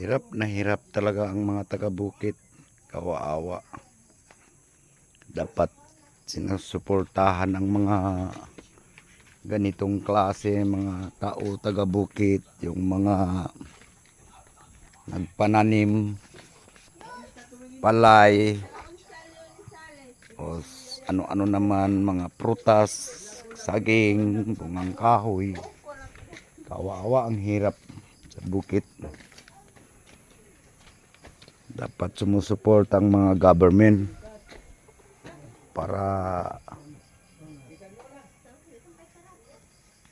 Hirap na hirap talaga ang mga taga-bukid. Kawawa. Dapat sinusuportahan ang mga ganitong klase, mga tao taga-bukid, yung mga nagpananim, palay, o ano-ano naman, mga prutas, saging, bungang kahoy. Kawawa, ang hirap sa bukid. Dapat sumusuporta ang mga government para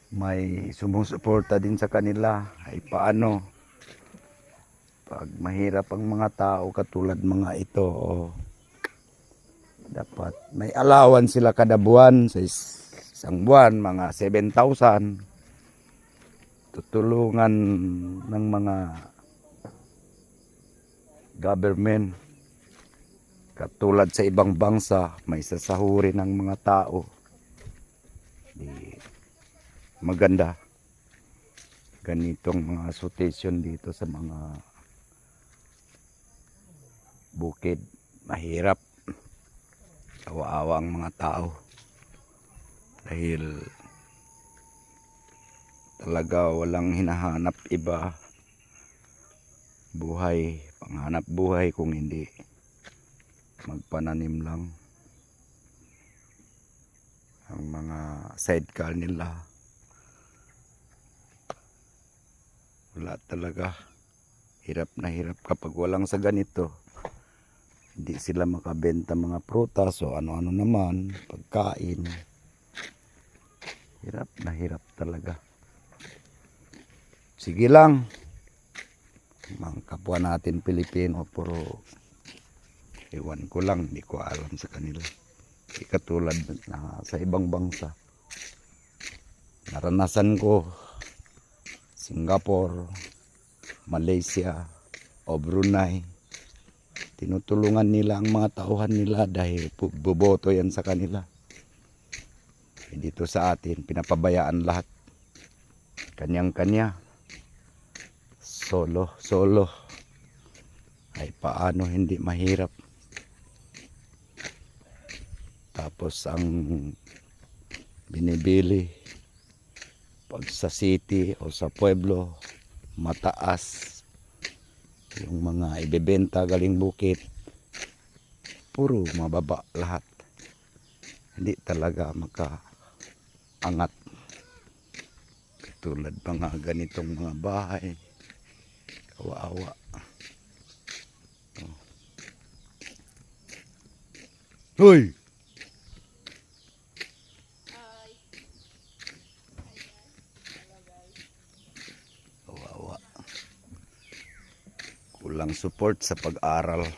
may sumusuporta din sa kanila. Ay paano pag mahirap ang mga tao katulad mga ito, dapat may allowance sila kada buwan. Sa isang buwan mga 7,000 tutulungan ng mga government. Katulad sa ibang bansa, may sasahurin ng mga tao. Di maganda ganitong mga situation dito sa mga bukid. Mahirap, kawawa ang mga tao dahil talaga walang hinahanap iba buhay, panghanap buhay kung hindi magpananim lang. Ang mga sidecar nila wala talaga. Hirap na hirap kapag walang sa ganito. Hindi sila makabenta mga prutas o ano-ano naman, pagkain. Hirap na hirap talaga. Sige lang, mga kapwa natin Pilipino, puro ewan ko lang, hindi ko alam sa kanila. Hindi katulad na sa ibang bangsa. Naranasan ko Singapore, Malaysia, o Brunei. Tinutulungan nila ang mga tauhan nila dahil boboto yan sa kanila. Dito sa atin, pinapabayaan lahat. Kanyang-kanya. Solo. Ay paano hindi mahirap. Tapos ang binibili pag sa city o sa pueblo, mataas. Yung mga ibebenta galing bukid, puro mababa lahat. Hindi talaga makaangat. Katulad mga ganitong mga bahay. Kawawa. Hoy! Kawawa. Kulang support sa pag-aral.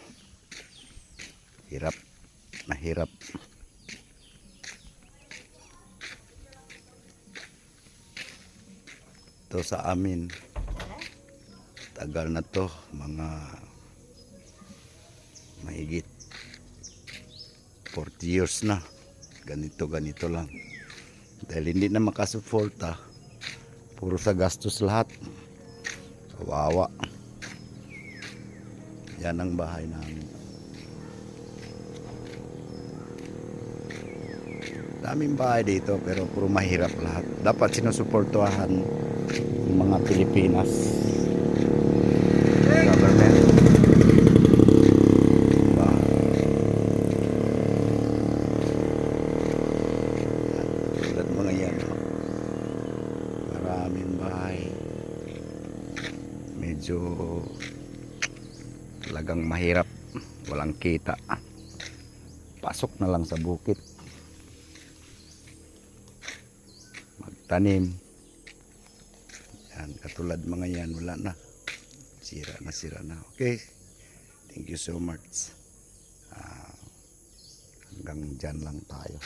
Hirap na hirap. Ito sa amin, tagal na to, mga mahigit 40 years na. Ganito lang. Dahil hindi na makasuporta, puro sa gastos lahat. Kawawa. Yan ang bahay namin. Daming bahay dito pero puro mahirap lahat. Dapat sinusuportuhan ng mga Pilipinas government. Tulad mga yan, maraming bahay. medyo talagang mahirap, walang kita. Pasok na lang sa bukid, magtanim yan, katulad mga yan, wala na, sira na. Okay, thank you so much. Hanggang dyan lang tayo.